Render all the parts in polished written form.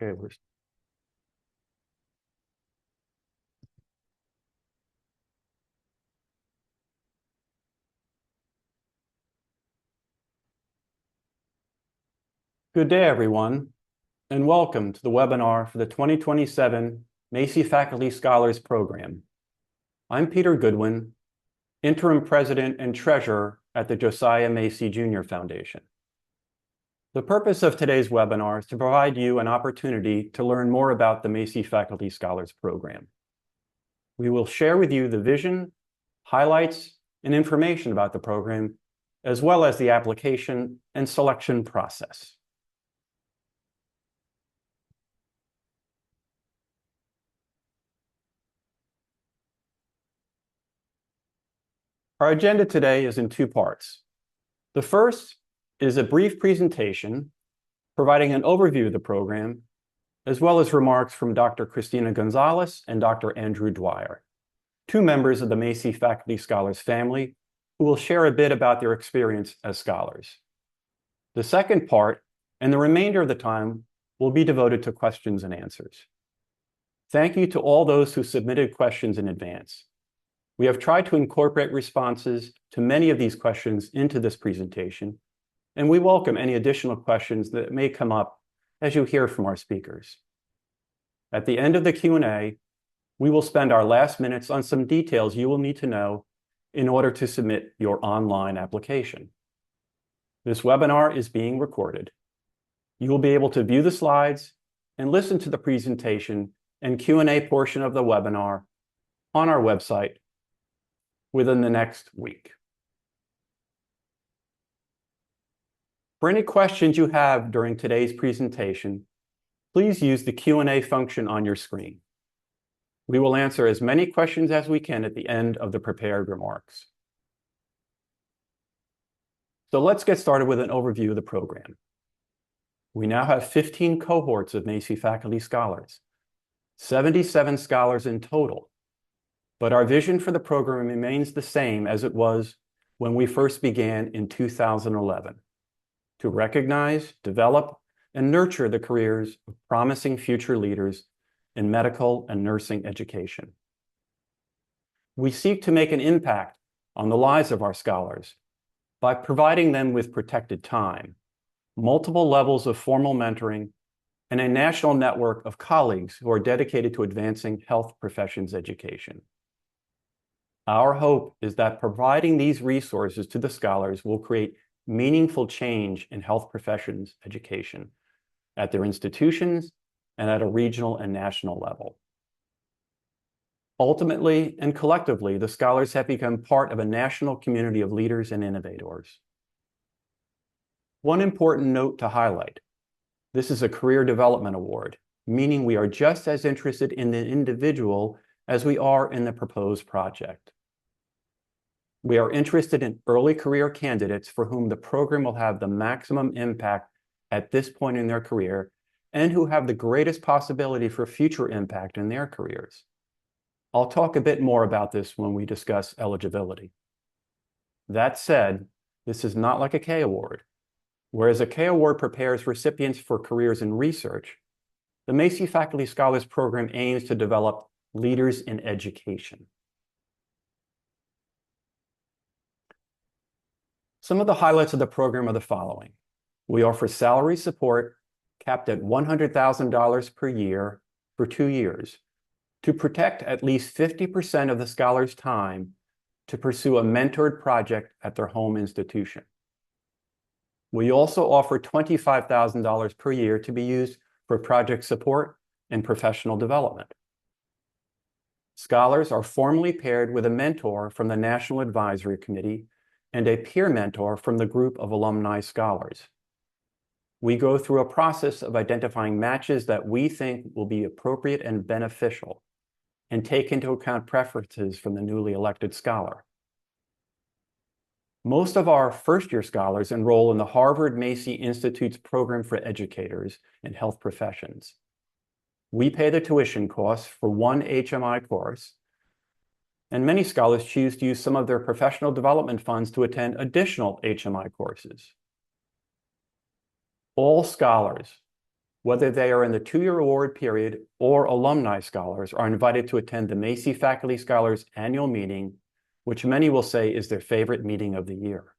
Okay, good day, everyone, and welcome to the webinar for the 2027 Macy Faculty Scholars Program. I'm Peter Goodwin, Interim President and Treasurer at the Josiah Macy Jr. Foundation. The purpose of today's webinar is to provide you an opportunity to learn more about the Macy Faculty Scholars Program. We will share with you the vision, highlights, and information about the program, as well as the application and selection process. Our agenda today is in two parts. The first is a brief presentation providing an overview of the program, as well as remarks from Dr. Christina Gonzalez and Dr. Andrew Dwyer, two members of the Macy Faculty Scholars family who will share a bit about their experience as scholars. The second part and the remainder of the time will be devoted to questions and answers. Thank you to all those who submitted questions in advance. We have tried to incorporate responses to many of these questions into this presentation, and we welcome any additional questions that may come up as you hear from our speakers. At the end of the Q&A, we will spend our last minutes on some details you will need to know in order to submit your online application. This webinar is being recorded. You will be able to view the slides and listen to the presentation and Q&A portion of the webinar on our website within the next week. For any questions you have during today's presentation, please use the Q&A function on your screen. We will answer as many questions as we can at the end of the prepared remarks. So let's get started with an overview of the program. We now have 15 cohorts of Macy Faculty Scholars, 77 scholars in total. But our vision for the program remains the same as it was when we first began in 2011, to recognize, develop, and nurture the careers of promising future leaders in medical and nursing education. We seek to make an impact on the lives of our scholars by providing them with protected time, multiple levels of formal mentoring, and a national network of colleagues who are dedicated to advancing health professions education. Our hope is that providing these resources to the scholars will create meaningful change in health professions education at their institutions and at a regional and national level. Ultimately and collectively, the scholars have become part of a national community of leaders and innovators. One important note to highlight: this is a career development award, meaning we are just as interested in the individual as we are in the proposed project. We are interested in early career candidates for whom the program will have the maximum impact at this point in their career and who have the greatest possibility for future impact in their careers. I'll talk a bit more about this when we discuss eligibility. That said, this is not like a K Award. Whereas a K Award prepares recipients for careers in research, the Macy Faculty Scholars Program aims to develop leaders in education. Some of the highlights of the program are the following. We offer salary support capped at $100,000 per year for 2 years to protect at least 50% of the scholar's time to pursue a mentored project at their home institution. We also offer $25,000 per year to be used for project support and professional development. Scholars are formally paired with a mentor from the National Advisory Committee and a peer mentor from the group of alumni scholars. We go through a process of identifying matches that we think will be appropriate and beneficial and take into account preferences from the newly elected scholar. Most of our first-year scholars enroll in the Harvard Macy Institute's Program for Educators in Health Professions. We pay the tuition costs for one HMI course, and many scholars choose to use some of their professional development funds to attend additional HMI courses. All scholars whether they are in the two-year award period or alumni scholars, are invited to attend the Macy Faculty Scholars Annual Meeting, which many will say is their favorite meeting of the year.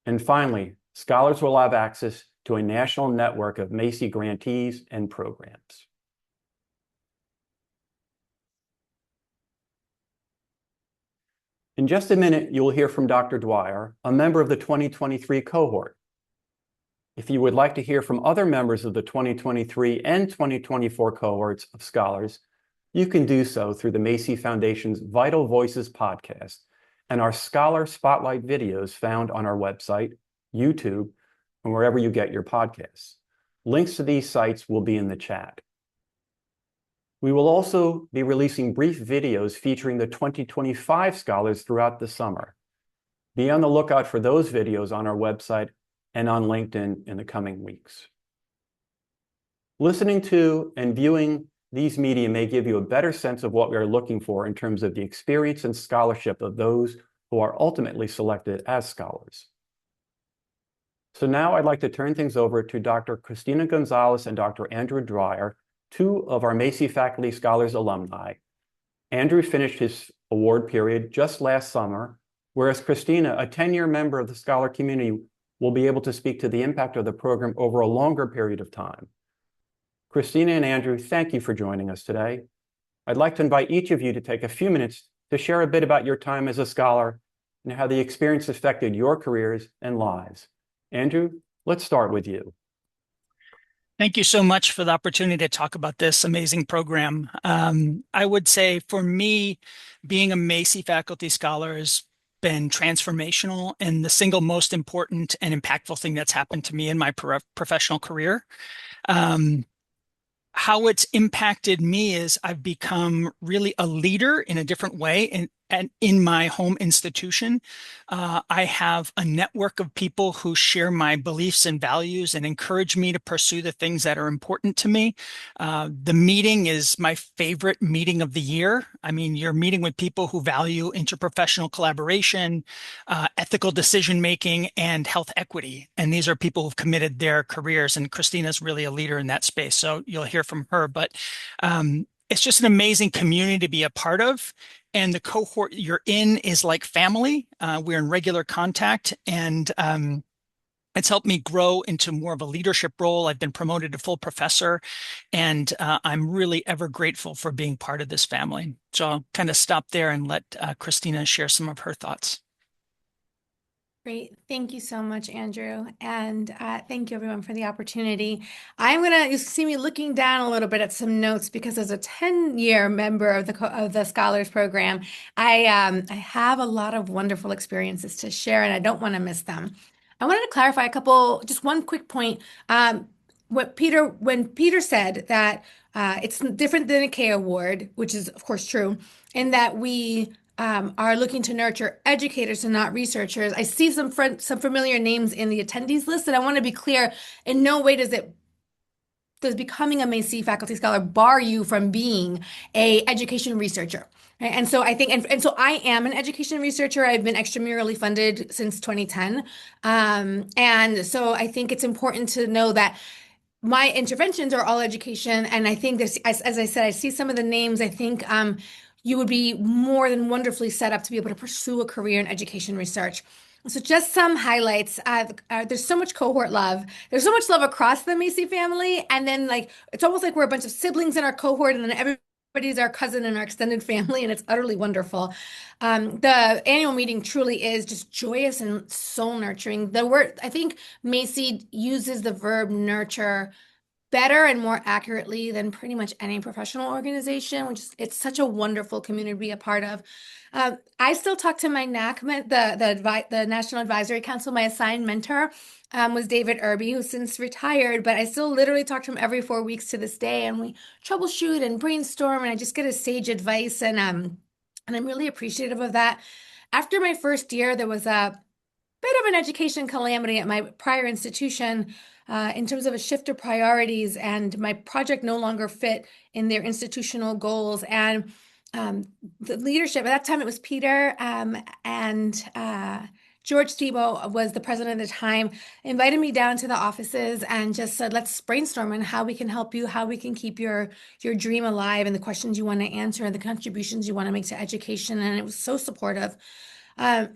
And finally, scholars will have access to a national network of Macy grantees and programs. In just a minute, you will hear from Dr. Dwyer, a member of the 2023 cohort. If you would like to hear from other members of the 2023 and 2024 cohorts of scholars, you can do so through the Macy Foundation's Vital Voices podcast and our Scholar Spotlight videos found on our website, YouTube, and wherever you get your podcasts. Links to these sites will be in the chat. We will also be releasing brief videos featuring the 2025 scholars throughout the summer. Be on the lookout for those videos on our website and on LinkedIn in the coming weeks. Listening to and viewing these media may give you a better sense of what we are looking for in terms of the experience and scholarship of those who are ultimately selected as scholars. So now I'd like to turn things over to Dr. Christina Gonzalez and Dr. Andrew Dwyer, two of our Macy Faculty Scholars alumni. Andrew finished his award period just last summer, whereas Christina, a 10-year member of the scholar community, will be able to speak to the impact of the program over a longer period of time. Christina and Andrew, thank you for joining us today. I'd like to invite each of you to take a few minutes to share a bit about your time as a scholar and how the experience affected your careers and lives. Andrew, let's start with you. Thank you so much for the opportunity to talk about this amazing program. I would say for me, being a Macy Faculty Scholar has been transformational and the single most important and impactful thing that's happened to me in my professional career. How it's impacted me is I've become really a leader in a different way and in my home institution. I have a network of people who share my beliefs and values and encourage me to pursue the things that are important to me. The meeting is my favorite meeting of the year. I mean, you're meeting with people who value interprofessional collaboration, ethical decision-making, and health equity. And these are people who've committed their careers, and Christina's really a leader in that space. So you'll hear from her, but it's just an amazing community to be a part of. And the cohort you're in is like family. We're in regular contact, and it's helped me grow into more of a leadership role. I've been promoted to full professor, and I'm really ever grateful for being part of this family. So I'll kind of stop there and let Christina share some of her thoughts. Great. Thank you so much, Andrew. And thank you, everyone, for the opportunity. You see me looking down a little bit at some notes because as a 10-year member of the Scholars Program, I have a lot of wonderful experiences to share, and I don't want to miss them. I wanted to clarify just one quick point. When Peter said that it's different than a K award, which is, of course, true, in that we are looking to nurture educators and not researchers. I see some familiar names in the attendees list, and I want to be clear, in no way does becoming a Macy Faculty Scholar bar you from being a education researcher. Right? And so I think, and so I am an education researcher. I've been extramurally funded since 2010. And so I think it's important to know that my interventions are all education. And I think this, as I said, I see some of the names. I think you would be more than wonderfully set up to be able to pursue a career in education research. So just some highlights. There's so much cohort love. There's so much love across the Macy family. And then it's almost like we're a bunch of siblings in our cohort, and then everybody's our cousin and our extended family, and it's utterly wonderful. The annual meeting truly is just joyous and soul nurturing. I think Macy uses the verb nurture better and more accurately than pretty much any professional organization, it's such a wonderful community to be a part of. I still talk to my NAC, the National Advisory Council. My assigned mentor was David Irby, who's since retired, but I still literally talk to him every 4 weeks to this day, and we troubleshoot and brainstorm, and I just get his sage advice, and I'm really appreciative of that. After my first year, there was a bit of an education calamity at my prior institution in terms of a shift of priorities, and my project no longer fit in their institutional goals. And the leadership, at that time it was Peter and George Thibault was the president at the time, invited me down to the offices and just said, let's brainstorm on how we can help you, how we can keep your dream alive and the questions you want to answer and the contributions you want to make to education. And it was so supportive. I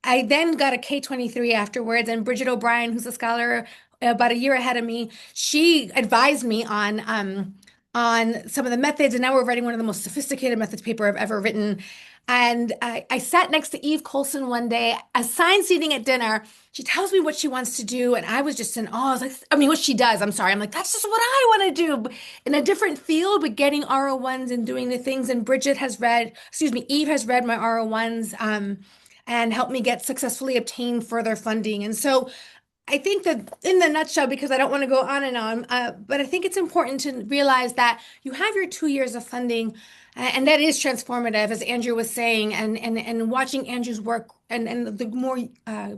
then got a K-23 afterwards, and Bridget O'Brien, who's a scholar about a year ahead of me, she advised me on some of the methods, and now we're writing one of the most sophisticated methods paper I've ever written. And I sat next to Eve Colson one day, assigned seating at dinner. She tells me what she wants to do, and I was just in awe. I was like, I mean, what she does, I'm sorry. I'm like, that's just what I want to do in a different field, but getting R01s and doing the things. And Eve has read my R01s, and helped me get successfully obtain further funding. And so I think that in the nutshell, because I don't want to go on and on, but I think it's important to realize that you have your 2 years of funding, and that is transformative, as Andrew was saying, and watching Andrew's work and the more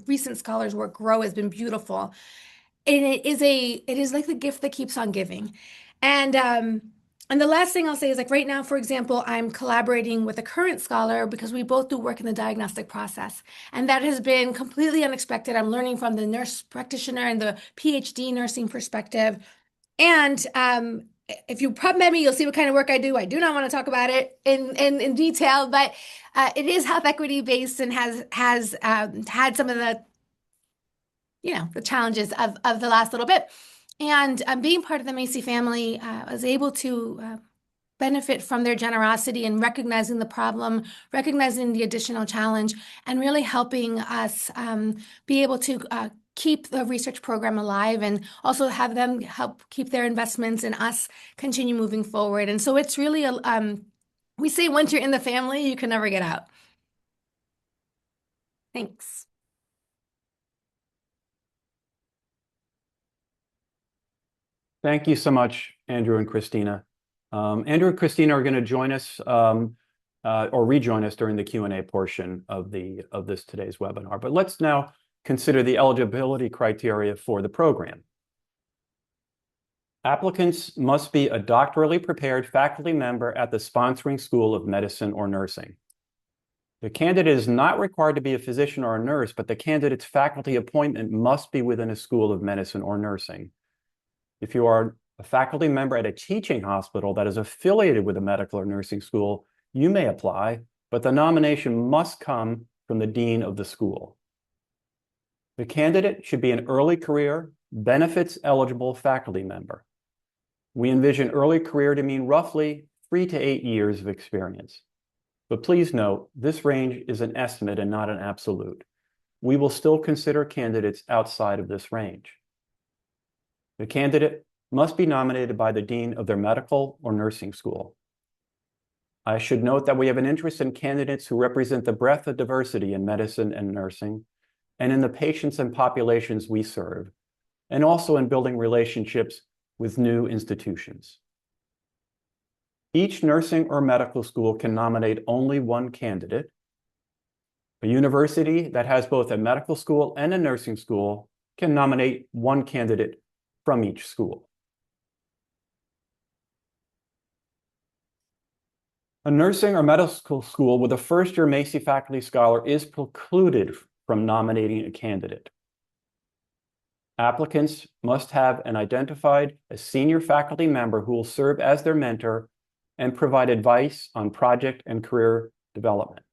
recent scholars' work grow has been beautiful. And it is like the gift that keeps on giving. And the last thing I'll say is, like, right now, for example, I'm collaborating with a current scholar because we both do work in the diagnostic process. And that has been completely unexpected. I'm learning from the nurse practitioner and the PhD nursing perspective. And if you PubMed me, you'll see what kind of work I do. I do not want to talk about it in detail, but it is health equity based and has had some of the the challenges of the last little bit. And being part of the Macy family, I was able to benefit from their generosity in recognizing the problem, recognizing the additional challenge, and really helping us be able to keep the research program alive and also have them help keep their investments in us continue moving forward. And so it's really, we say once you're in the family, you can never get out. Thanks. Thank you so much, Andrew and Christina. Andrew and Christina are going to join us or rejoin us during the Q&A portion of this today's webinar. But let's now consider the eligibility criteria for the program. Applicants must be a doctorally prepared faculty member at the sponsoring School of Medicine or Nursing. The candidate is not required to be a physician or a nurse, but the candidate's faculty appointment must be within a School of Medicine or Nursing. If you are a faculty member at a teaching hospital that is affiliated with a medical or nursing school, you may apply, but the nomination must come from the dean of the school. The candidate should be an early career, benefits eligible faculty member. We envision early career to mean roughly 3 to 8 years of experience. But please note, this range is an estimate and not an absolute. We will still consider candidates outside of this range. The candidate must be nominated by the dean of their medical or nursing school. I should note that we have an interest in candidates who represent the breadth of diversity in medicine and nursing, and in the patients and populations we serve, and also in building relationships with new institutions. Each nursing or medical school can nominate only one candidate. A university that has both a medical school and a nursing school can nominate one candidate from each school. A nursing or medical school with a first-year Macy faculty scholar is precluded from nominating a candidate. Applicants must have identified a senior faculty member who will serve as their mentor and provide advice on project and career development.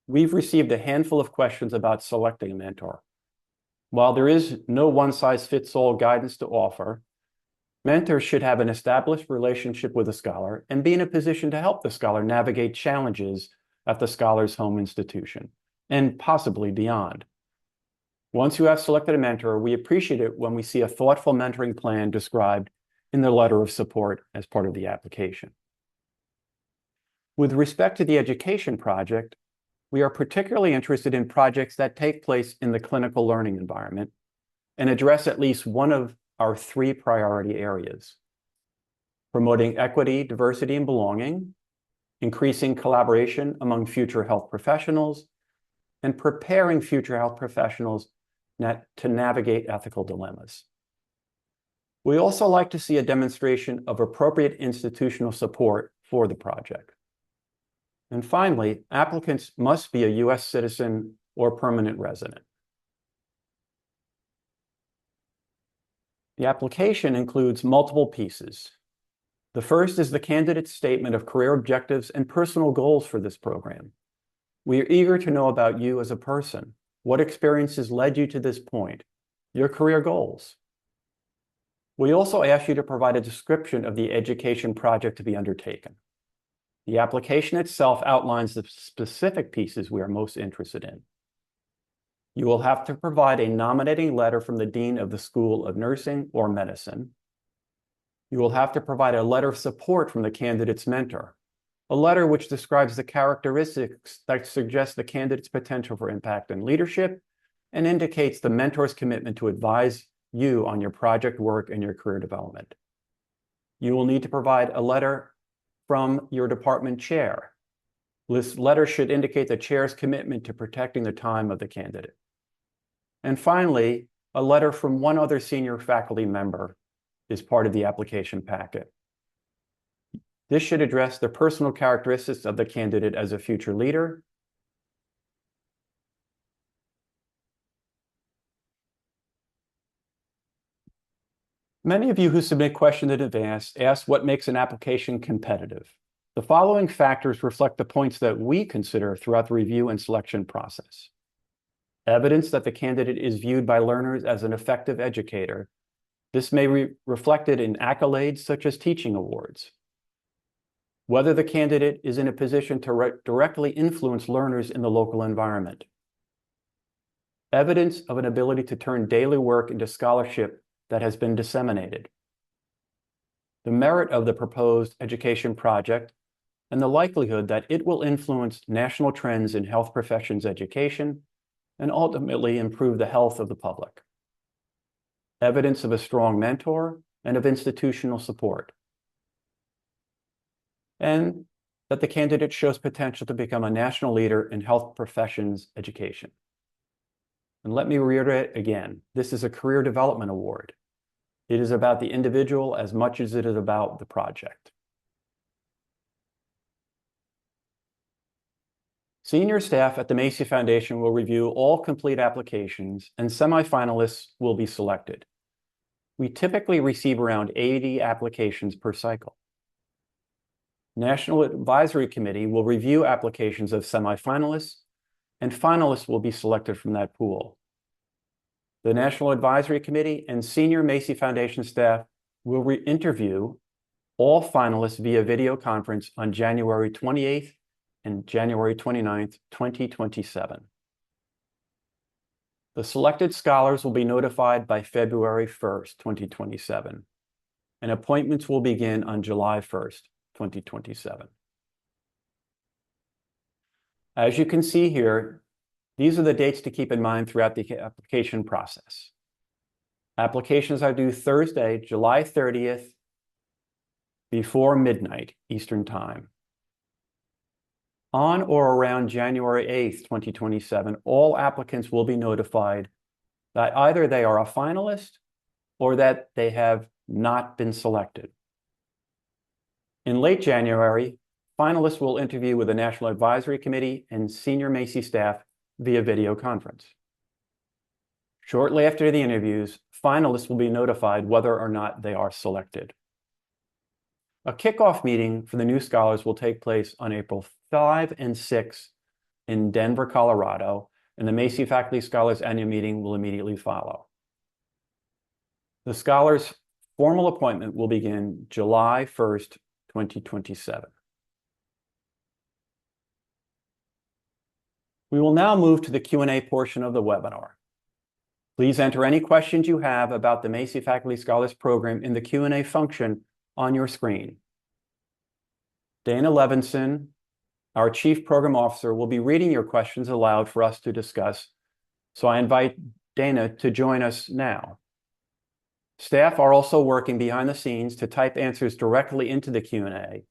We've received a handful of questions about selecting a mentor. While there is no one-size-fits-all guidance to offer, mentors should have an established relationship with a scholar and be in a position to help the scholar navigate challenges at the scholar's home institution and possibly beyond. Once you have selected a mentor, we appreciate it when we see a thoughtful mentoring plan described in the letter of support as part of the application. With respect to the education project, we are particularly interested in projects that take place in the clinical learning environment and address at least one of our 3 priority areas: promoting equity, diversity, and belonging, increasing collaboration among future health professionals, and preparing future health professionals to navigate ethical dilemmas. We also like to see a demonstration of appropriate institutional support for the project. And finally, applicants must be a U.S. citizen or permanent resident. The application includes multiple pieces. The first is the candidate's statement of career objectives and personal goals for this program. We are eager to know about you as a person, what experiences led you to this point, your career goals. We also ask you to provide a description of the education project to be undertaken. The application itself outlines the specific pieces we are most interested in. You will have to provide a nominating letter from the Dean of the School of Nursing or Medicine. You will have to provide a letter of support from the candidate's mentor, a letter which describes the characteristics that suggest the candidate's potential for impact and leadership and indicates the mentor's commitment to advise you on your project work and your career development. You will need to provide a letter from your department chair. This letter should indicate the chair's commitment to protecting the time of the candidate. And finally, a letter from one other senior faculty member is part of the application packet. This should address the personal characteristics of the candidate as a future leader. Many of you who submit questions in advance ask what makes an application competitive. The following factors reflect the points that we consider throughout the review and selection process. Evidence that the candidate is viewed by learners as an effective educator. This may be reflected in accolades such as teaching awards. Whether the candidate is in a position to directly influence learners in the local environment. Evidence of an ability to turn daily work into scholarship that has been disseminated. The merit of the proposed education project and the likelihood that it will influence national trends in health professions education and ultimately improve the health of the public. Evidence of a strong mentor and of institutional support. And that the candidate shows potential to become a national leader in health professions education. And let me reiterate again, this is a career development award. It is about the individual as much as it is about the project. Senior staff at the Macy Foundation will review all complete applications and semifinalists will be selected. We typically receive around 80 applications per cycle. National Advisory Committee will review applications of semifinalists and finalists will be selected from that pool. The National Advisory Committee and senior Macy Foundation staff will interview all finalists via video conference on January 28th and January 29th, 2027. The selected scholars will be notified by February 1st, 2027, and appointments will begin on July 1st, 2027. As you can see here, these are the dates to keep in mind throughout the application process. Applications are due Thursday, July 30th, before midnight Eastern Time. On or around January 8th, 2027, all applicants will be notified that either they are a finalist or that they have not been selected. In late January, finalists will interview with the National Advisory Committee and senior Macy staff via video conference. Shortly after the interviews, finalists will be notified whether or not they are selected. A kickoff meeting for the new scholars will take place on April 5 and 6 in Denver, Colorado, and the Macy Faculty Scholars Annual Meeting will immediately follow. The scholars' formal appointment will begin July 1st, 2027. We will now move to the Q&A portion of the webinar. Please enter any questions you have about the Macy Faculty Scholars Program in the Q&A function on your screen. Dana Levinson, our Chief Program Officer, will be reading your questions aloud for us to discuss, so I invite Dana to join us now. Staff are also working behind the scenes to type answers directly into the Q&A,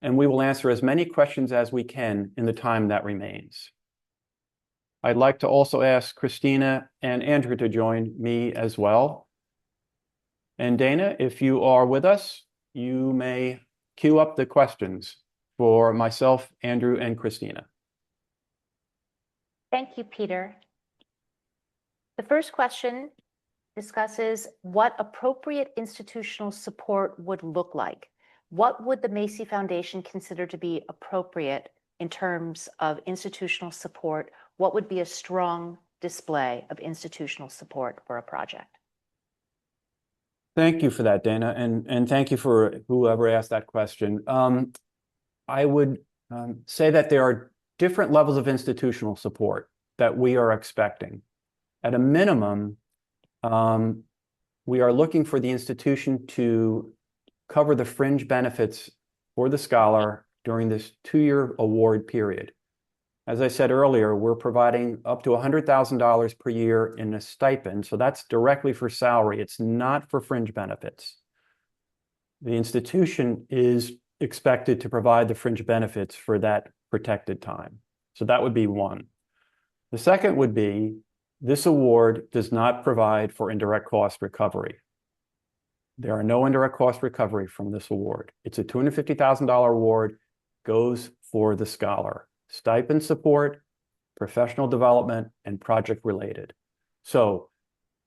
and we will answer as many questions as we can in the time that remains. I'd like to also ask Christina and Andrew to join me as well. And Dana, if you are with us, you may queue up the questions for myself, Andrew, and Christina. Thank you, Peter. The first question discusses what appropriate institutional support would look like. What would the Macy Foundation consider to be appropriate in terms of institutional support? What would be a strong display of institutional support for a project? Thank you for that, Dana, and thank you for whoever asked that question. I would say that there are different levels of institutional support that we are expecting. At a minimum, we are looking for the institution to cover the fringe benefits for the scholar during this 2-year award period. As I said earlier, we're providing up to $100,000 per year in a stipend, so that's directly for salary. It's not for fringe benefits. The institution is expected to provide the fringe benefits for that protected time. So that would be one. The second would be this award does not provide for indirect cost recovery. There are no indirect cost recovery from this award. It's a $250,000 award, goes for the scholar. Stipend support, professional development, and project related. So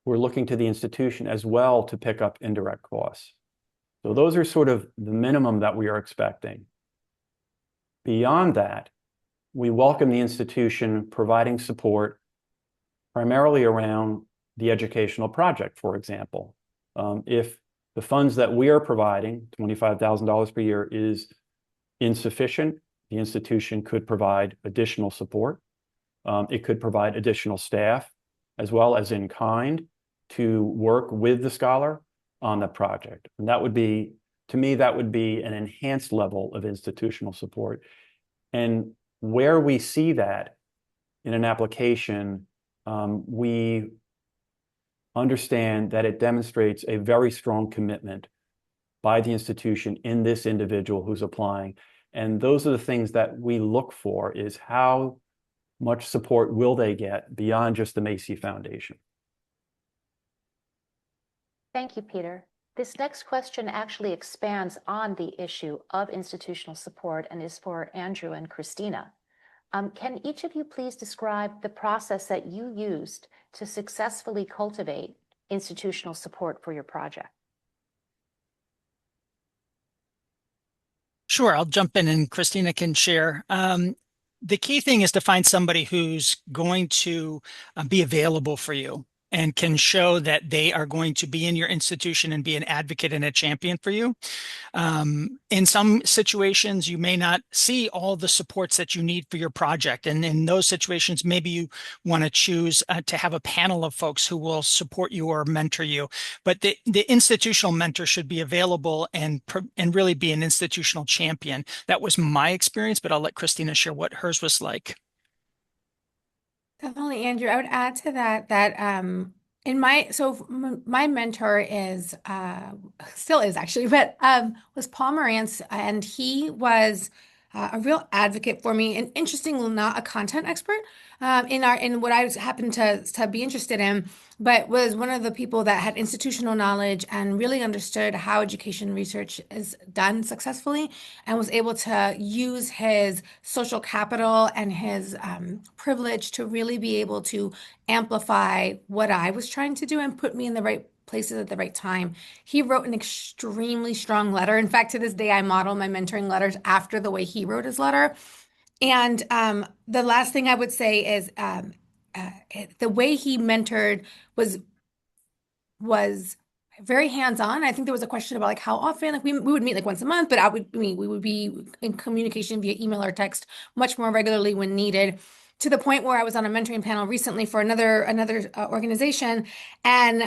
we're looking to the institution as well to pick up indirect costs. So those are sort of the minimum that we are expecting. Beyond that, we welcome the institution providing support primarily around the educational project, for example. If the funds that we are providing, $25,000 per year, is insufficient, the institution could provide additional support. It could provide additional staff as well as in kind to work with the scholar on the project. And that would be, to me, that would be an enhanced level of institutional support. And where we see that in an application, we understand that it demonstrates a very strong commitment by the institution in this individual who's applying. And those are the things that we look for, is how much support will they get beyond just the Macy Foundation. Thank you, Peter. This next question actually expands on the issue of institutional support and is for Andrew and Christina. Can each of you please describe the process that you used to successfully cultivate institutional support for your project? Sure, I'll jump in and Christina can share. The key thing is to find somebody who's going to be available for you and can show that they are going to be in your institution and be an advocate and a champion for you. In some situations, you may not see all the supports that you need for your project. And in those situations, maybe you want to choose to have a panel of folks who will support you or mentor you. But the institutional mentor should be available and really be an institutional champion. That was my experience, but I'll let Christina share what hers was like. Definitely, Andrew. I would add to that in my mentor is still is actually, but was Paul Morantz, and he was a real advocate for me. And interestingly, not a content expert in what I happened to be interested in, but was one of the people that had institutional knowledge and really understood how education research is done successfully, and was able to use his social capital and his privilege to really be able to amplify what I was trying to do and put me in the right places at the right time. He wrote an extremely strong letter. In fact, to this day, I model my mentoring letters after the way he wrote his letter. And the last thing I would say is the way he mentored was very hands-on. I think there was a question about like how often, like we would meet like once a month, but we would be in communication via email or text much more regularly when needed. To the point where I was on a mentoring panel recently for another organization, and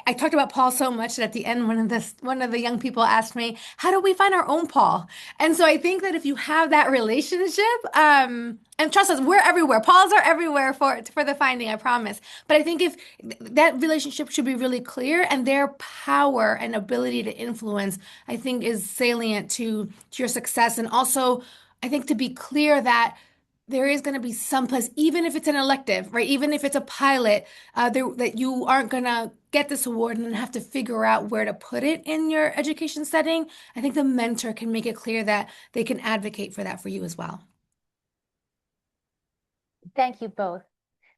I talked about Paul so much that at the end, one of the young people asked me, "How do we find our own Paul?" And so I think that if you have that relationship, and trust us, we're everywhere. Pauls are everywhere for the finding, I promise. But I think if that relationship should be really clear, and their power and ability to influence, I think, is salient to your success, and also I think to be clear that there is going to be some place, even if it's an elective, right? Even if it's a pilot, that you aren't going to get this award and then have to figure out where to put it in your education setting. I think the mentor can make it clear that they can advocate for that for you as well. Thank you both.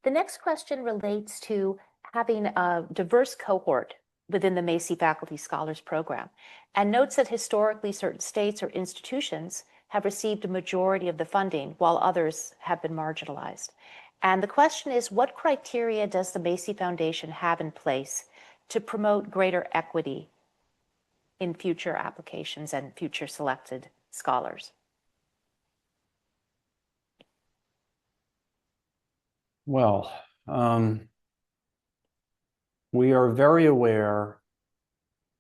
The next question relates to having a diverse cohort within the Macy Faculty Scholars Program, and notes that historically certain states or institutions have received a majority of the funding while others have been marginalized. And the question is, what criteria does the Macy Foundation have in place to promote greater equity in future applications and future selected scholars? Well, we are very aware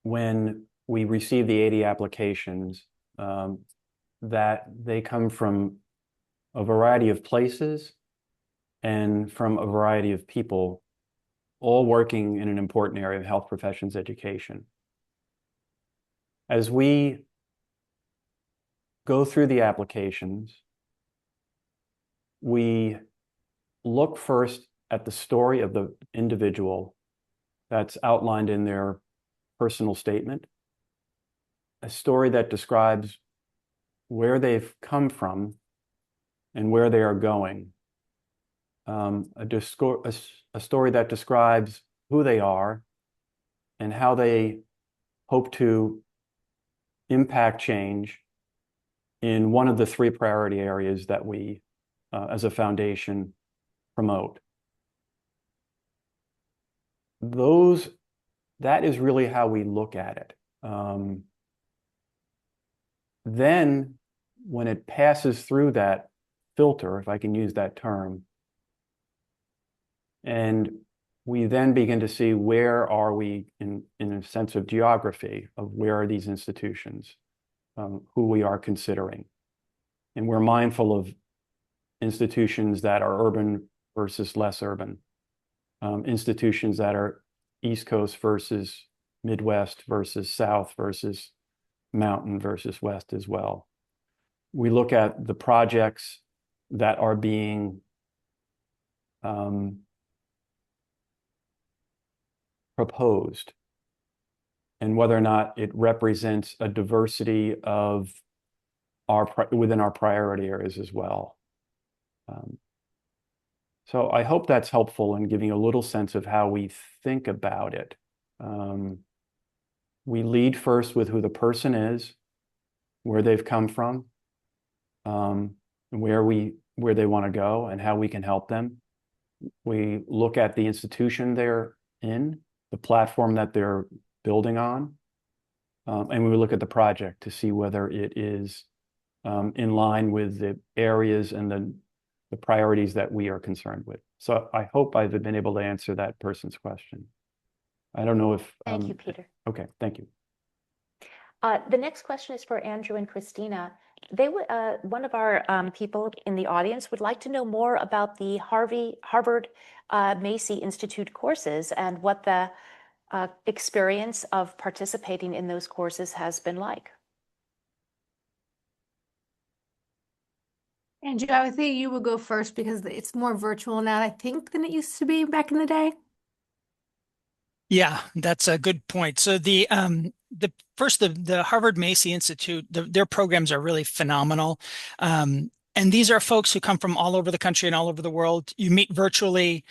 when we receive the 80 applications that they come from a variety of places and from a variety of people, all working in an important area of health professions education. As we go through the applications, we look first at the story of the individual that's outlined in their personal statement, a story that describes where they've come from and where they are going, a story that describes who they are and how they hope to impact change in one of the 3 priority areas that we, as a foundation, promote. That is really how we look at it. Then, when it passes through that filter, if I can use that term, and we then begin to see where are we in a sense of geography of where are these institutions, who we are considering. And we're mindful of institutions that are urban versus less urban, institutions that are East Coast versus Midwest versus South versus Mountain versus West as well. We look at the projects that are being proposed and whether or not it represents a diversity of within our priority areas as well. So I hope that's helpful in giving a little sense of how we think about it. We lead first with who the person is, where they've come from, where they want to go, and how we can help them. We look at the institution they're in, the platform that they're building on, and we look at the project to see whether it is in line with the areas and the priorities that we are concerned with. So I hope I've been able to answer that person's question. I don't know if... Thank you, Peter. Okay, thank you. The next question is for Andrew and Christina. One of our people in the audience would like to know more about the Harvard Macy Institute courses and what the experience of participating in those courses has been like. Andrew, I would say you would go first because it's more virtual now, I think, than it used to be back in the day. Yeah, that's a good point. So the Harvard Macy Institute, their programs are really phenomenal. And these are folks who come from all over the country and all over the world. You meet virtually.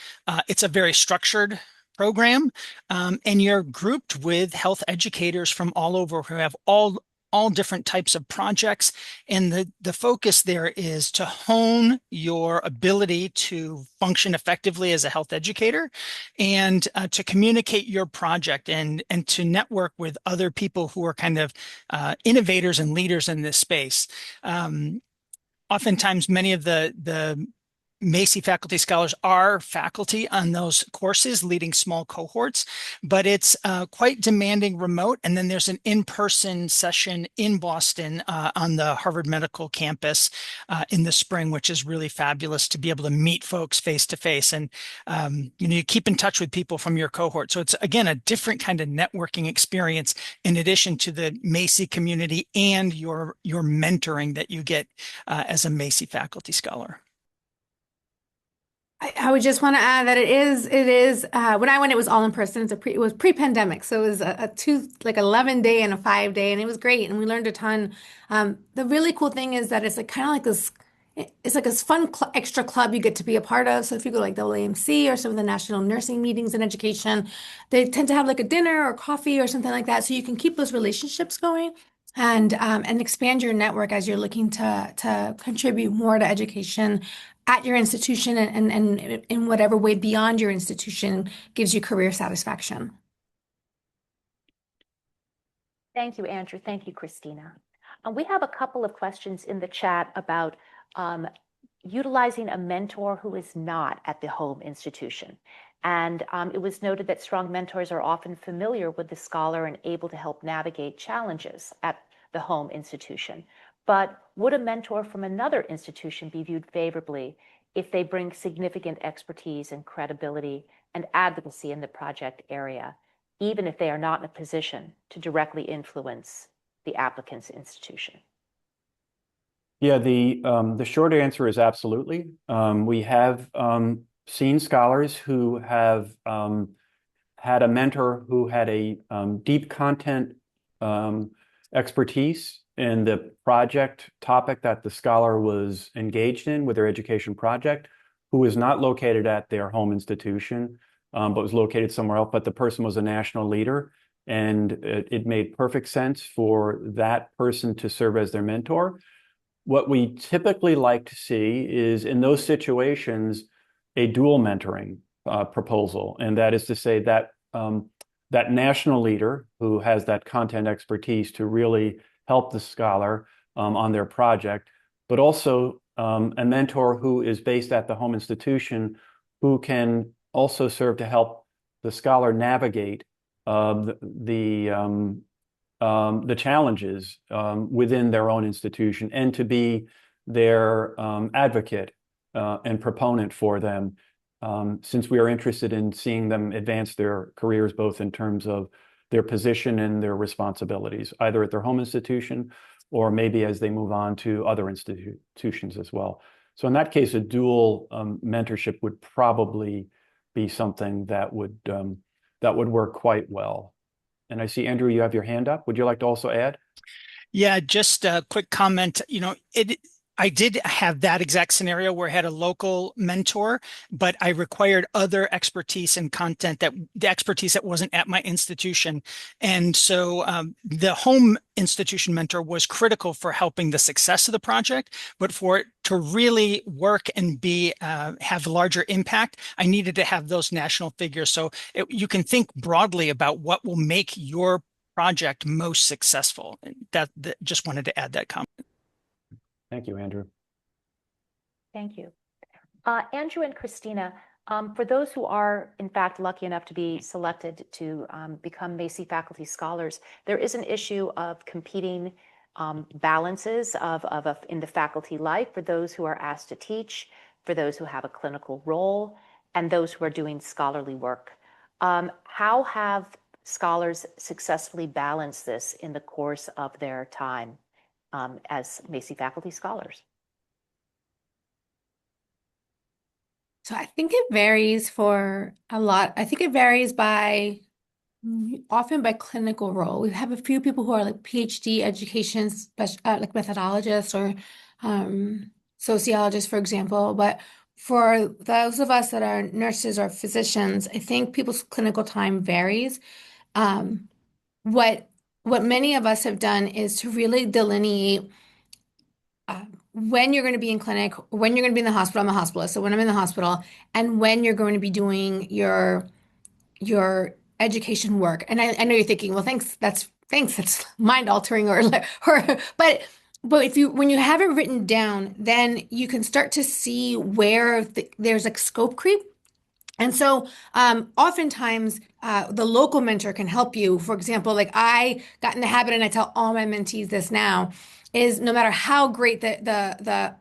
It's a very structured program, and you're grouped with health educators from all over who have all different types of projects. And the focus there is to hone your ability to function effectively as a health educator and to communicate your project and to network with other people who are kind of innovators and leaders in this space. Oftentimes, many of the Macy faculty scholars are faculty on those courses, leading small cohorts, but it's quite demanding remote. And then there's an in-person session in Boston on the Harvard Medical campus in the spring, which is really fabulous to be able to meet folks face to face. And you keep in touch with people from your cohort. So it's, again, a different kind of networking experience in addition to the Macy community and your mentoring that you get as a Macy faculty scholar. I would just want to add that it is when I went, it was all in person. It was pre-pandemic. So it was a 11-day and a 5-day, and it was great. And we learned a ton. The really cool thing is that it's kind of like this, it's like a fun extra club you get to be a part of. So if you go like the AMC or some of the national nursing meetings in education, they tend to have like a dinner or coffee or something like that. So you can keep those relationships going and expand your network as you're looking to contribute more to education at your institution and in whatever way beyond your institution gives you career satisfaction. Thank you, Andrew. Thank you, Christina. We have a couple of questions in the chat about utilizing a mentor who is not at the home institution. And it was noted that strong mentors are often familiar with the scholar and able to help navigate challenges at the home institution. But would a mentor from another institution be viewed favorably if they bring significant expertise and credibility and advocacy in the project area, even if they are not in a position to directly influence the applicant's institution? Yeah, the short answer is absolutely. We have seen scholars who have had a mentor who had a deep content expertise in the project topic that the scholar was engaged in with their education project, who was not located at their home institution, but was located somewhere else. But the person was a national leader, and it made perfect sense for that person to serve as their mentor. What we typically like to see is in those situations a dual mentoring proposal, and that is to say that that national leader who has that content expertise to really help the scholar on their project, but also a mentor who is based at the home institution who can also serve to help the scholar navigate the challenges within their own institution and to be their advocate and proponent for them, since we are interested in seeing them advance their careers, both in terms of their position and their responsibilities, either at their home institution or maybe as they move on to other institutions as well. So in that case, a dual mentorship would probably be something that would work quite well. And I see, Andrew, you have your hand up. Would you like to also add? Yeah, just a quick comment. I did have that exact scenario where I had a local mentor, but I required other expertise and content the expertise that wasn't at my institution. And so the home institution mentor was critical for helping the success of the project, but for it to really work and have larger impact, I needed to have those national figures. So you can think broadly about what will make your project most successful. That just wanted to add that comment. Thank you, Andrew. Thank you. Andrew and Christina, for those who are in fact lucky enough to be selected to become Macy faculty scholars, there is an issue of competing balances in the faculty life for those who are asked to teach, for those who have a clinical role, and those who are doing scholarly work. How have scholars successfully balanced this in the course of their time as Macy faculty scholars? So I think it varies for a lot. I think it varies often by clinical role. We have a few people who are like PhD education like methodologists or sociologists, for example. But for those of us that are nurses or physicians, I think people's clinical time varies. Um, what many of us have done is to really delineate when you're going to be in clinic, when you're going to be in the hospital. I'm a hospitalist, so when I'm in the hospital, and when you're going to be doing your education work. And I know you're thinking, well, thanks, that's mind altering but if when you have it written down, then you can start to see where there's like scope creep. And so, oftentimes, the local mentor can help you. For example, like I got in the habit, and I tell all my mentees this now, is no matter how great the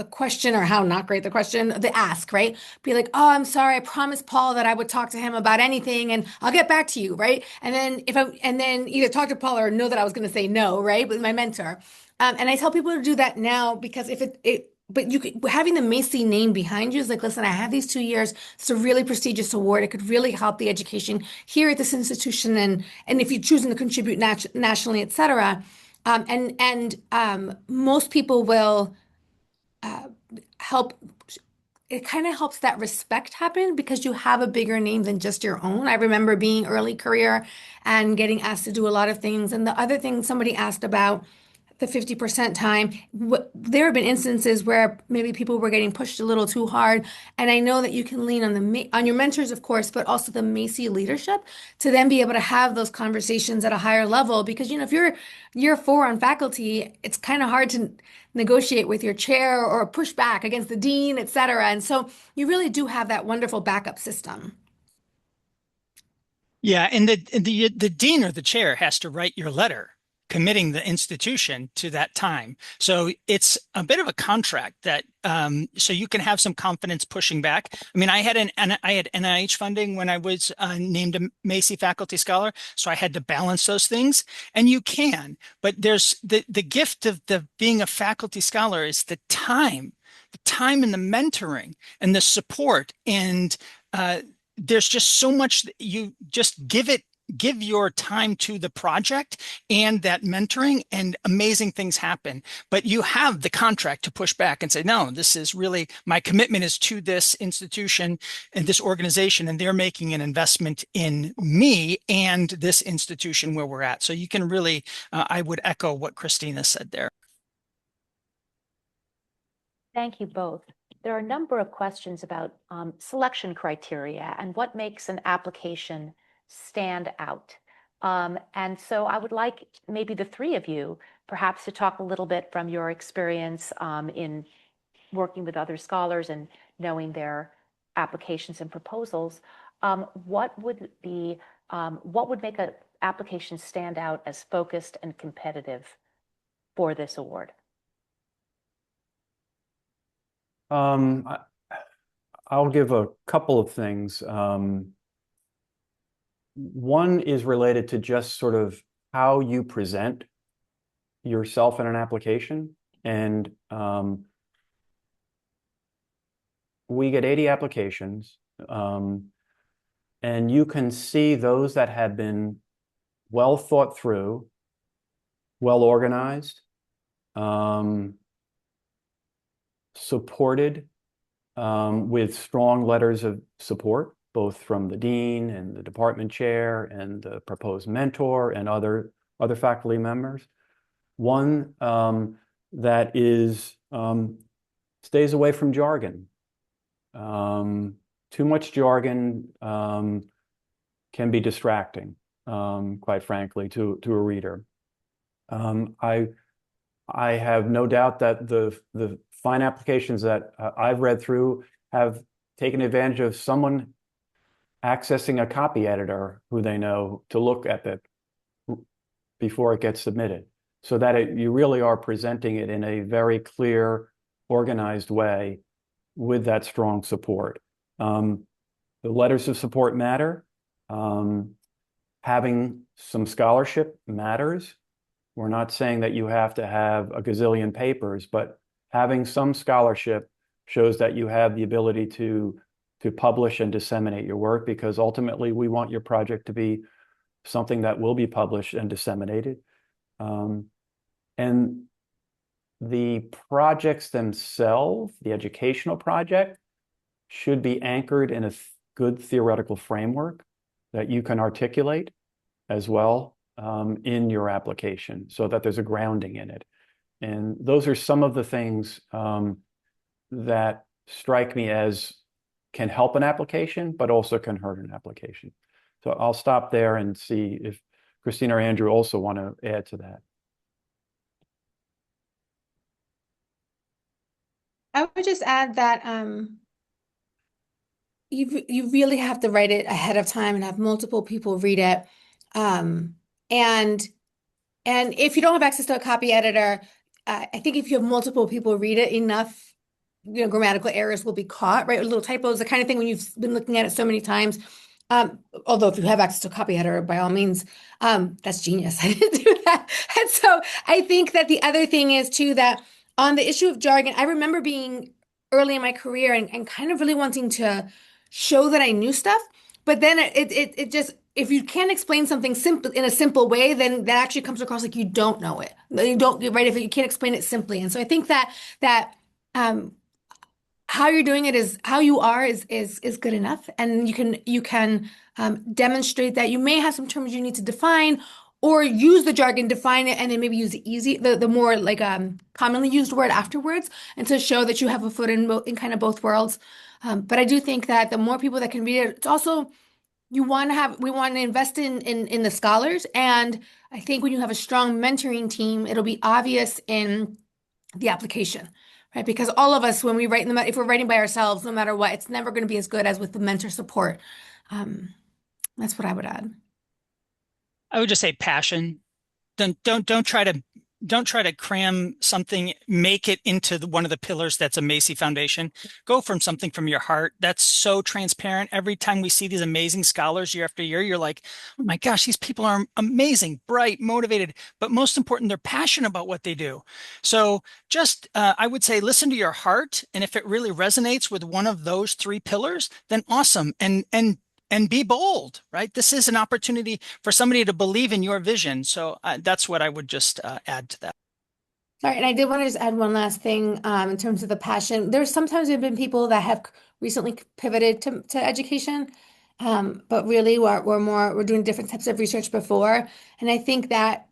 question or how not great the question, the ask, right? Be like, oh, I'm sorry, I promised Paul that I would talk to him about anything, and I'll get back to you, right? And then either talk to Paul or know that I was going to say no, right? With my mentor, and I tell people to do that now because if but having the Macy name behind you is like, listen, I have these 2 years. It's a really prestigious award. It could really help the education here at this institution, and if you're choosing to contribute nationally, et cetera. Most people will uh, help. It kind of helps that respect happen because you have a bigger name than just your own. I remember being early career and getting asked to do a lot of things. And the other thing somebody asked about the 50% time, there have been instances where maybe people were getting pushed a little too hard. And I know that you can lean on on your mentors, of course, but also the Macy leadership to then be able to have those conversations at a higher level. Because, if you're year 4 on faculty, it's kind of hard to negotiate with your chair or push back against the dean, et cetera. And so you really do have that wonderful backup system. Yeah, and the dean or the chair has to write your letter committing the institution to that time. So it's a bit of a contract that so you can have some confidence pushing back. I mean, I had NIH funding when I was named a Macy Faculty Scholar, so I had to balance those things. And you can, but there's the gift of the being a faculty scholar is the time and the mentoring and the support and there's just so much that you just give your time to the project and that mentoring and amazing things happen. But you have the contract to push back and say, no, this is really my commitment is to this institution and this organization, and they're making an investment in me and this institution where we're at. So you can really, I would echo what Christina said there. Thank you both. There are a number of questions about selection criteria and what makes an application stand out. And so I would like maybe the three of you perhaps to talk a little bit from your experience in working with other scholars and knowing their applications and proposals. What would make an application stand out as focused and competitive for this award? I'll give a couple of things. One is related to just sort of how you present yourself in an application. And we get 80 applications, and you can see those that have been well thought through, well organized, supported with strong letters of support, both from the dean and the department chair and the proposed mentor and other faculty members. One that is stays away from jargon. Too much jargon can be distracting, quite frankly, to a reader. I have no doubt that the fine applications that I've read through have taken advantage of someone accessing a copy editor who they know to look at it before it gets submitted, so that you really are presenting it in a very clear, organized way with that strong support. The letters of support matter. Having some scholarship matters. We're not saying that you have to have a gazillion papers, but having some scholarship shows that you have the ability to publish and disseminate your work, because ultimately we want your project to be something that will be published and disseminated. And the projects themselves, the educational project, should be anchored in a good theoretical framework that you can articulate as well in your application, so that there's a grounding in it. And those are some of the things that strike me as can help an application, but also can hurt an application. So I'll stop there and see if Christina or Andrew also want to add to that. I would just add that you really have to write it ahead of time and have multiple people read it. And if you don't have access to a copy editor, I think if you have multiple people read it enough, grammatical errors will be caught, right? Little typos, the kind of thing when you've been looking at it so many times. Although if you have access to a copy editor, by all means, that's genius. I didn't do that. And so I think that the other thing is too, that on the issue of jargon, I remember being early in my career and kind of really wanting to show that I knew stuff. But then it just, if you can't explain something simple in a simple way, then that actually comes across like you don't know it. You don't, right? If you can't explain it simply. And so I think that how you're doing it is how you are is good enough, and you can demonstrate that you may have some terms you need to define, or use the jargon, define it, and then maybe use the more like commonly used word afterwards, and to show that you have a foot in kind of both worlds. But I do think that the more people that can read it, it's also we want to invest in the scholars, and I think when you have a strong mentoring team, it'll be obvious in the application, right? Because all of us, when we write if we're writing by ourselves, no matter what, it's never going to be as good as with the mentor support. Um, that's what I would add. I would just say passion. Don't try to cram something, make it into one of the pillars that's a Macy Foundation. Go from something from your heart. That's so transparent. Every time we see these amazing scholars year after year, you're like, oh my gosh, these people are amazing, bright, motivated, but most important, they're passionate about what they do. So just, I would say, listen to your heart. And if it really resonates with one of those three pillars, then awesome. And be bold, right? This is an opportunity for somebody to believe in your vision. So that's what I would just add to that. Sorry, and I did want to just add one last thing in terms of the passion. There's sometimes there have been people that have recently pivoted to education, but really we're doing different types of research before, and I think that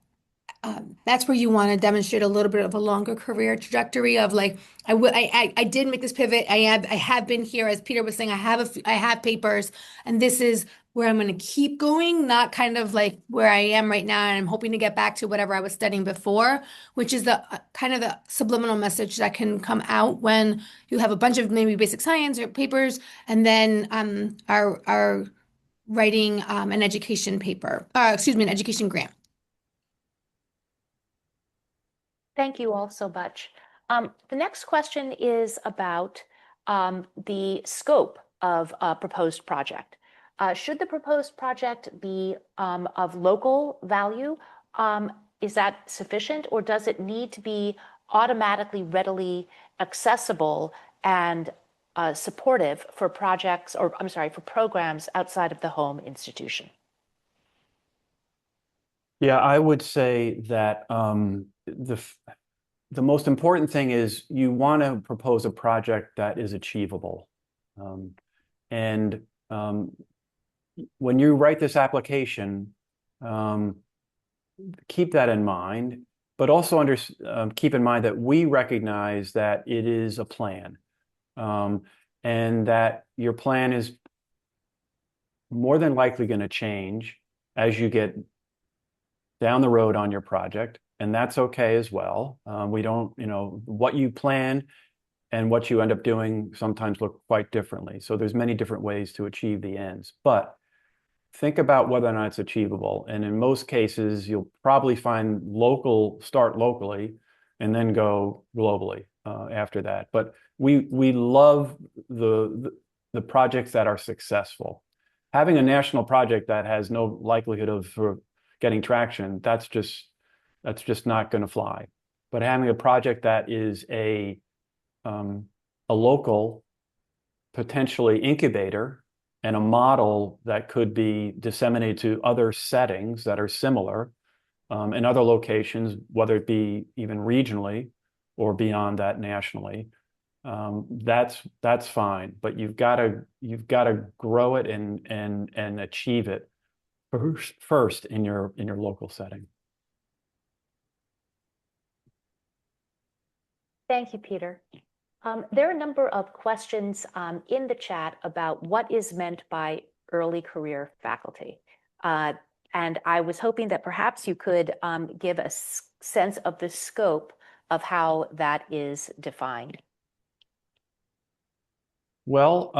that's where you want to demonstrate a little bit of a longer career trajectory of like I did make this pivot. I have been here, as Peter was saying. I have papers, and this is where I'm going to keep going, not kind of like where I am right now, and I'm hoping to get back to whatever I was studying before, which is the kind of the subliminal message that can come out when you have a bunch of maybe basic science or papers, and then are writing an education paper, excuse me, an education grant. Thank you all so much. The next question is about the scope of a proposed project. Should the proposed project be of local value? Is that sufficient, or does it need to be automatically readily accessible and supportive for projects, or I'm sorry, for programs outside of the home institution? Yeah, I would say that the most important thing is you want to propose a project that is achievable. And when you write this application, keep that in mind, but also keep in mind that we recognize that it is a plan, and that your plan is more than likely going to change as you get down the road on your project, and that's okay as well. We don't, what you plan and what you end up doing sometimes look quite differently. So there's many different ways to achieve the ends, but think about whether or not it's achievable. And in most cases, you'll probably start locally and then go globally after that. But we love the projects that are successful. Having a national project that has no likelihood of getting traction, that's just not going to fly. But having a project that is a local, potentially incubator, and a model that could be disseminated to other settings that are similar in other locations, whether it be even regionally or beyond that nationally, that's fine. But you've got to grow it and achieve it first in your local setting. Thank you, Peter. There are a number of questions in the chat about what is meant by early career faculty. And I was hoping that perhaps you could give a sense of the scope of how that is defined. Well,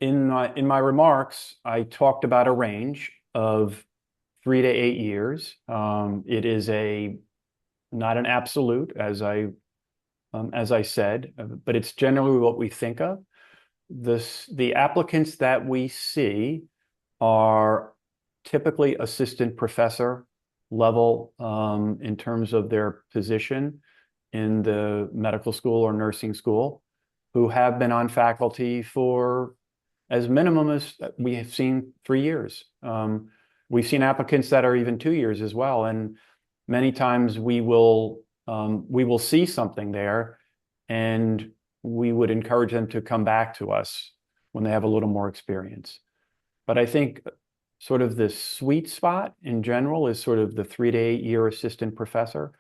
in my remarks, I talked about a range of 3 to 8 years. It is not an absolute, as I said, but it's generally what we think of. The applicants that we see are typically assistant professor level in terms of their position in the medical school or nursing school, who have been on faculty for as minimum as we have seen 3 years. We've seen applicants that are even 2 years as well, and many times we will see something there and we would encourage them to come back to us when they have a little more experience. But I think sort of the sweet spot in general is sort of the 3 to 8 year assistant professor.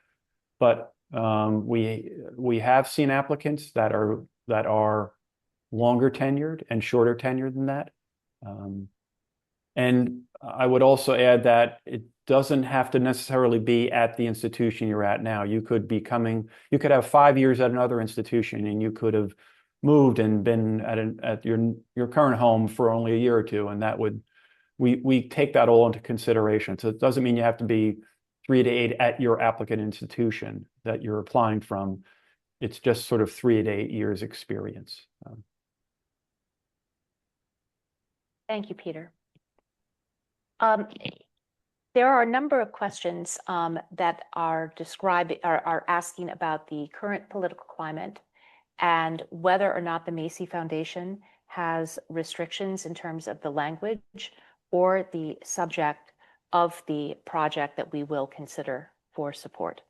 But we have seen applicants that are longer tenured and shorter tenured than that. And I would also add that it doesn't have to necessarily be at the institution you're at now. You could have 5 years at another institution, and you could have moved and been at your current home for only a year or two, and we take that all into consideration. So it doesn't mean you have to be 3 to 8 at your applicant institution that you're applying from. It's just sort of 3 to 8 years experience. Thank you, Peter. There are a number of questions that are asking about the current political climate and whether or not the Macy Foundation has restrictions in terms of the language or the subject of the project that we will consider for support.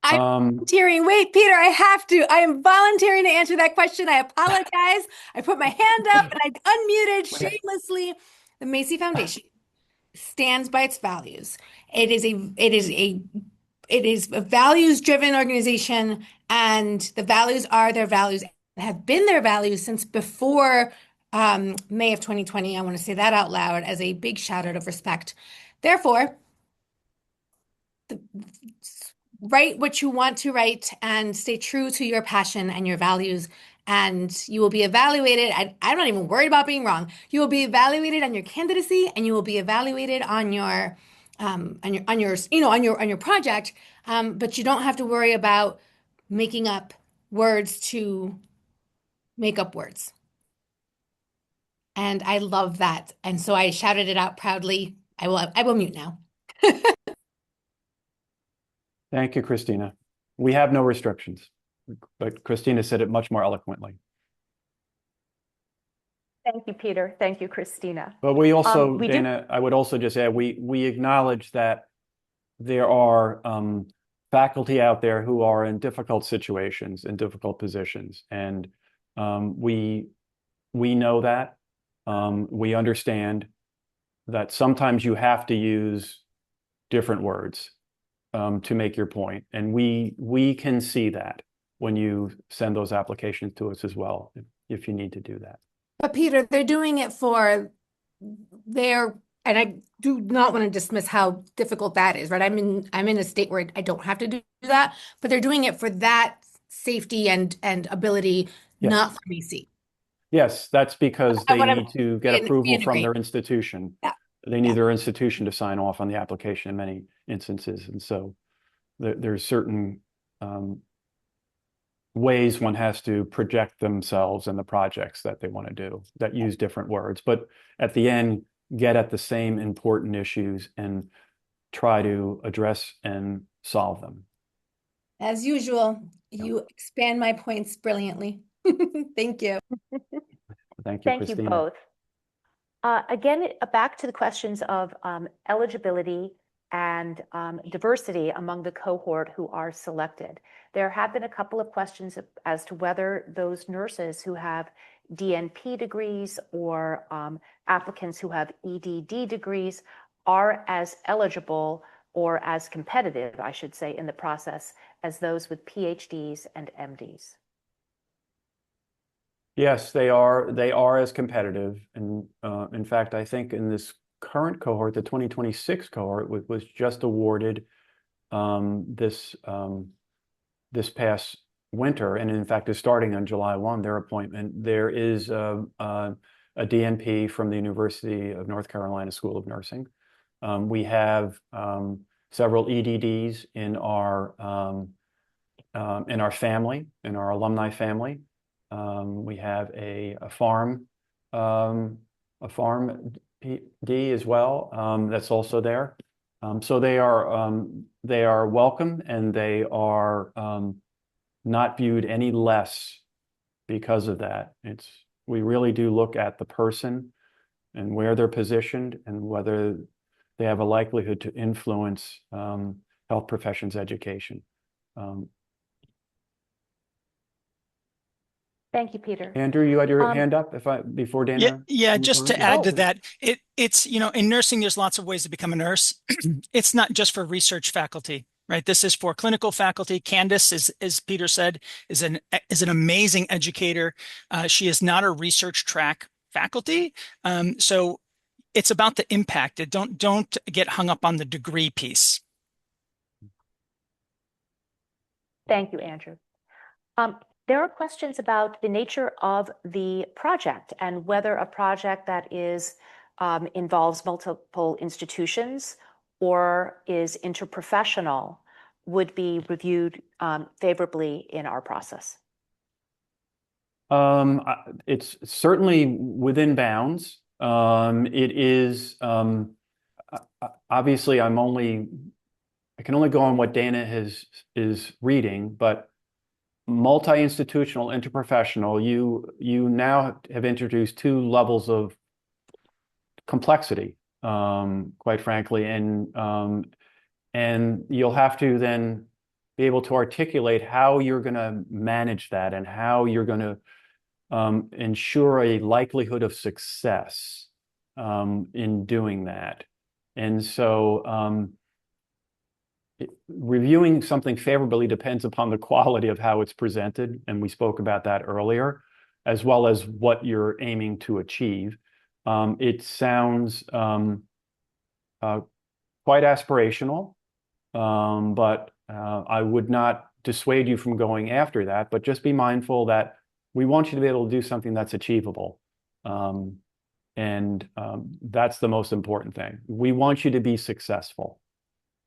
I'm volunteering. Wait, Peter, I have to. I am volunteering to answer that question. I apologize. I put my hand up and I unmuted shamelessly. The Macy Foundation stands by its values. It is a values-driven organization, and the values are their values and have been their values since before May of 2020. I want to say that out loud as a big shout out of respect. Therefore, write what you want to write and stay true to your passion and your values, and you will be evaluated. I'm not even worried about being wrong. You will be evaluated on your candidacy, and you will be evaluated on your project. But you don't have to worry about making up words to make up words. And I love that. And so I shouted it out proudly. I will mute now. Thank you, Christina. We have no restrictions, but Christina said it much more eloquently. Thank you, Peter. Thank you, Christina. But we also, Dana, I would also just add, we acknowledge that there are faculty out there who are in difficult situations, in difficult positions. And we know that. We understand that sometimes you have to use different words to make your point. And we can see that when you send those applications to us as well, if you need to do that. But Peter, they're doing it for and I do not want to dismiss how difficult that is, right? I'm in a state where I don't have to do that, but they're doing it for that safety and ability, yes. Not for Macy. Yes, that's because they need to get approval from their institution. Yeah. They need their institution to sign off on the application in many instances. And so there's certain ways one has to project themselves and the projects that they want to do that use different words. But at the end, get at the same important issues and try to address and solve them. As usual, you expand my points brilliantly. Thank you. Thank you, Thank Christina. you both. Again, back to the questions of eligibility and diversity among the cohort who are selected. There have been a couple of questions as to whether those nurses who have DNP degrees or applicants who have EDD degrees are as eligible or as competitive, I should say, in the process as those with PhDs and MDs. Yes, they are as competitive. And in fact, I think in this current cohort, the 2026 cohort was just awarded this past winter, and in fact is starting on July 1, their appointment. There is a DNP from the University of North Carolina School of Nursing. We have several EDDs in our family, in our alumni family. We have a farm D as well that's also there. So they are welcome, and they are not viewed any less because of that. We really do look at the person and where they're positioned and whether they have a likelihood to influence health professions education. Thank you, Peter. Andrew, you had your Um, hand up before Yeah, Dana? yeah, moves just on? to Yeah. add to Oh. that, it's, in nursing, there's lots of ways to become a nurse. It's not just for research faculty, right? This is for clinical faculty. Candace is, as Peter said, is an amazing educator. She is not a research track faculty. So it's about the impact. Don't get hung up on the degree piece. Thank you, Andrew. There are questions about the nature of the project and whether a project that involves multiple institutions or is interprofessional would be reviewed favorably in our process. It's certainly within bounds. It is obviously I can only go on what Dana is reading, but multi-institutional, interprofessional, you now have introduced two levels of complexity, quite frankly, and you'll have to then be able to articulate how you're going to manage that and how you're going to ensure a likelihood of success in doing that. And so reviewing something favorably depends upon the quality of how it's presented, and we spoke about that earlier, as well as what you're aiming to achieve. It sounds quite aspirational, but I would not dissuade you from going after that, but just be mindful that we want you to be able to do something that's achievable. And that's the most important thing. We want you to be successful.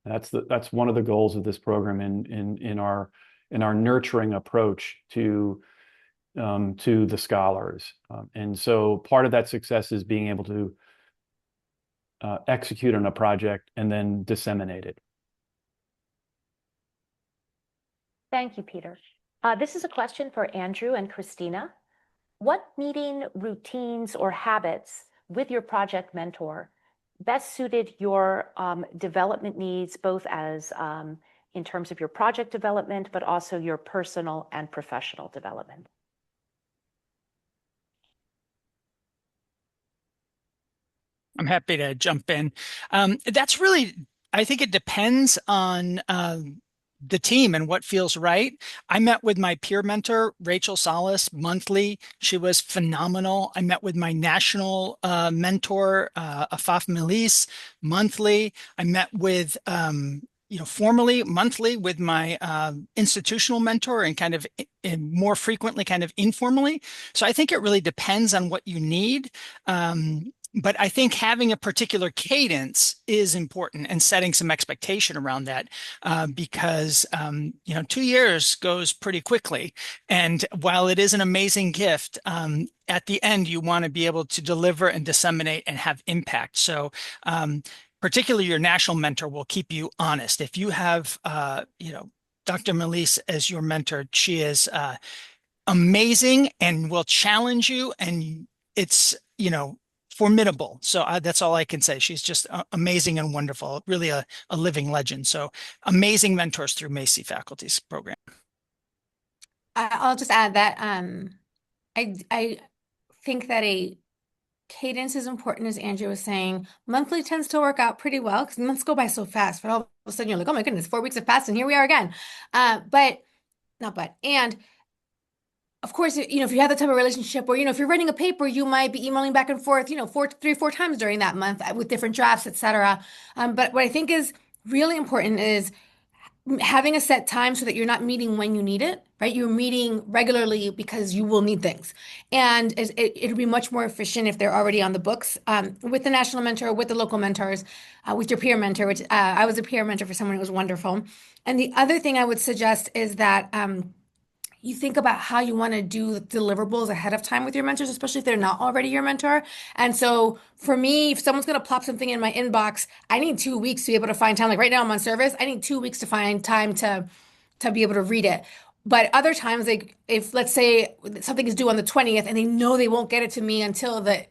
That's one of the goals of this program in our nurturing approach to the scholars. And so part of that success is being able to execute on a project and then disseminate it. Thank you, Peter. This is a question for Andrew and Christina. What meeting routines or habits with your project mentor best suited your development needs, both as in terms of your project development, but also your personal and professional development? I'm happy to jump in. That's really, I think it depends on the team and what feels right. I met with my peer mentor, Rachel Salas, monthly. She was phenomenal. I met with my national mentor, Afaf Melis, monthly. I met with, formally monthly with my institutional mentor and kind of more frequently, kind of informally. So I think it really depends on what you need. But I think having a particular cadence is important and setting some expectation around that because 2 years goes pretty quickly. And while it is an amazing gift, at the end, you want to be able to deliver and disseminate and have impact. So particularly your national mentor will keep you honest. If you have, Dr. Melise as your mentor, she is amazing and will challenge you, and it's, formidable. So that's all I can say. She's just amazing and wonderful, really a living legend. So amazing mentors through Macy Faculty's program. I'll just add that I think that a cadence is important, as Andrew was saying. Monthly tends to work out pretty well because months go by so fast. But all of a sudden you're like, oh my goodness, 4 weeks have passed and here we are again. And of course, if you have that type of relationship, or if you're writing a paper, you might be emailing back and forth, 4 times during that month with different drafts, etc. But what I think is really important is having a set time so that you're not meeting when you need it, right? You're meeting regularly because you will need things. And it'll be much more efficient if they're already on the books with the national mentor, with the local mentors, with your peer mentor, which I was a peer mentor for someone who was wonderful. And the other thing I would suggest is that you think about how you want to do deliverables ahead of time with your mentors, especially if they're not already your mentor. And so for me, if someone's going to plop something in my inbox, I need 2 weeks to be able to find time. Like right now I'm on service. I need 2 weeks to find time to be able to read it. But other times, like if let's say something is due on the 20th and they know they won't get it to me until the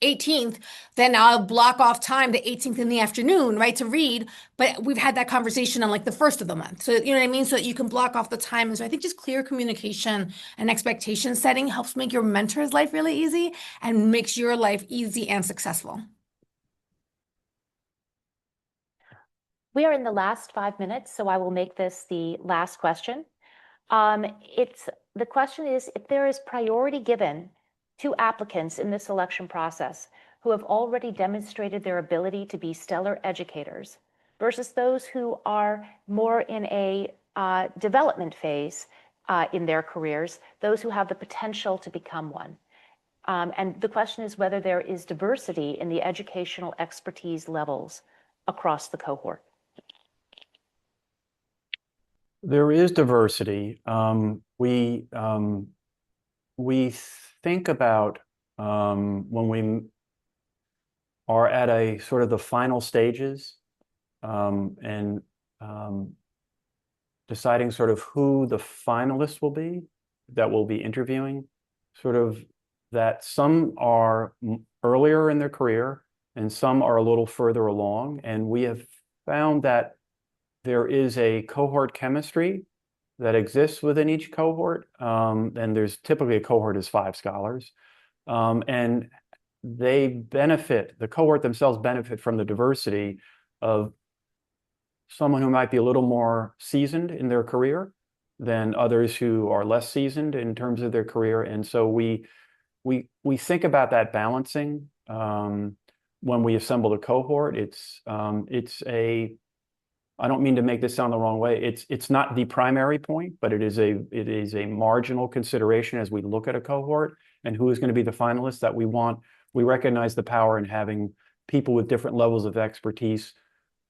18th, then I'll block off time the 18th in the afternoon, right, to read. But we've had that conversation on like the first of the month. So, you know what I mean? So that you can block off the time. And so I think just clear communication and expectation setting helps make your mentor's life really easy and makes your life easy and successful. We are in the last 5 minutes, so I will make this the last question. The question is, if there is priority given to applicants in the selection process who have already demonstrated their ability to be stellar educators versus those who are more in a development phase in their careers, those who have the potential to become one. And the question is whether there is diversity in the educational expertise levels across the cohort. There is diversity. We think about when we are at a sort of the final stages and deciding sort of who the finalists will be that we'll be interviewing, sort of that some are earlier in their career and some are a little further along. And we have found that there is a cohort chemistry that exists within each cohort. And there's typically a cohort is 5 scholars. And the cohort themselves benefit from the diversity of someone who might be a little more seasoned in their career than others who are less seasoned in terms of their career. And so we think about that balancing when we assemble the cohort. I don't mean to make this sound the wrong way. It's not the primary point, but it is a marginal consideration as we look at a cohort and who is going to be the finalists that we want. We recognize the power in having people with different levels of expertise,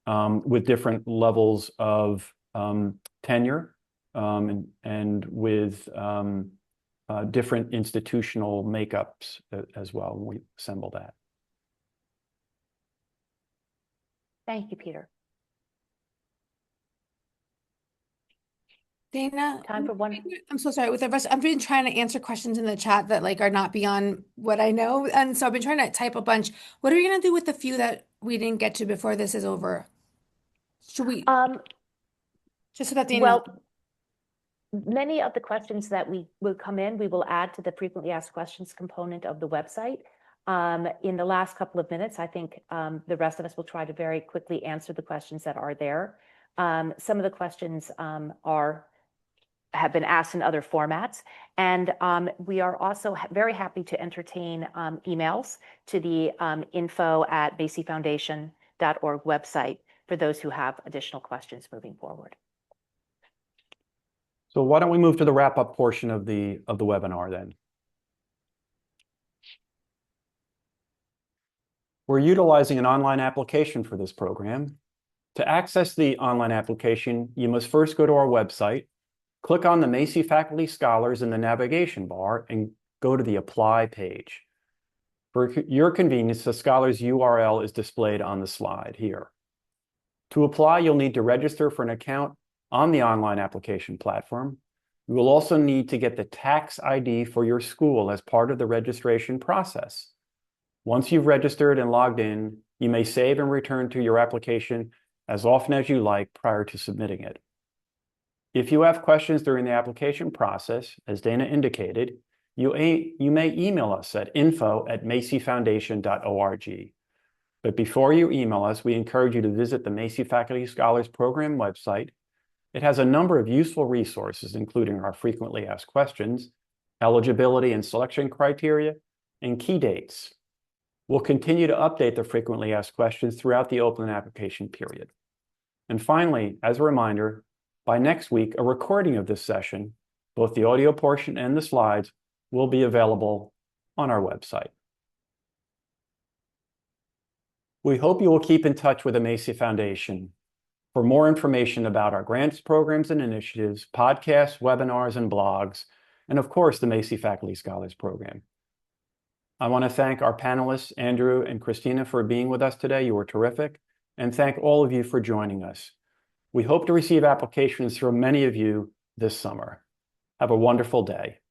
with different levels of tenure, and with different institutional makeups as well when we assemble that. Thank you, Peter. Dana, Time for one. I'm so sorry. With the rest, I've been trying to answer questions in the chat that like are not beyond what I know, and so I've been trying to type a bunch. What are we gonna do with the few that we didn't get to before this is over? Should we just so that they know? Well, many of the questions that we will come in, we will add to the frequently asked questions component of the website. In the last couple of minutes, I think the rest of us will try to very quickly answer the questions that are there. Some of the questions have been asked in other formats. And we are also very happy to entertain emails to the info@macyfoundation.org website for those who have additional questions moving forward. So why don't we move to the wrap-up portion of the webinar then? We're utilizing an online application for this program. To access the online application, you must first go to our website, click on the Macy Faculty Scholars in the navigation bar, and go to the Apply page. For your convenience, the Scholars URL is displayed on the slide here. To apply, you'll need to register for an account on the online application platform. You will also need to get the tax ID for your school as part of the registration process. Once you've registered and logged in, you may save and return to your application as often as you like prior to submitting it. If you have questions during the application process, as Dana indicated, you may email us at info@macyfoundation.org. But before you email us, we encourage you to visit the Macy Faculty Scholars Program website. It has a number of useful resources, including our frequently asked questions, eligibility and selection criteria, and key dates. We'll continue to update the frequently asked questions throughout the open application period. And finally, as a reminder, by next week, a recording of this session, both the audio portion and the slides, will be available on our website. We hope you will keep in touch with the Macy Foundation for more information about our grants, programs, and initiatives, podcasts, webinars, and blogs, and of course, the Macy Faculty Scholars Program. I want to thank our panelists, Andrew and Christina, for being with us today. You were terrific. And thank all of you for joining us. We hope to receive applications from many of you this summer. Have a wonderful day.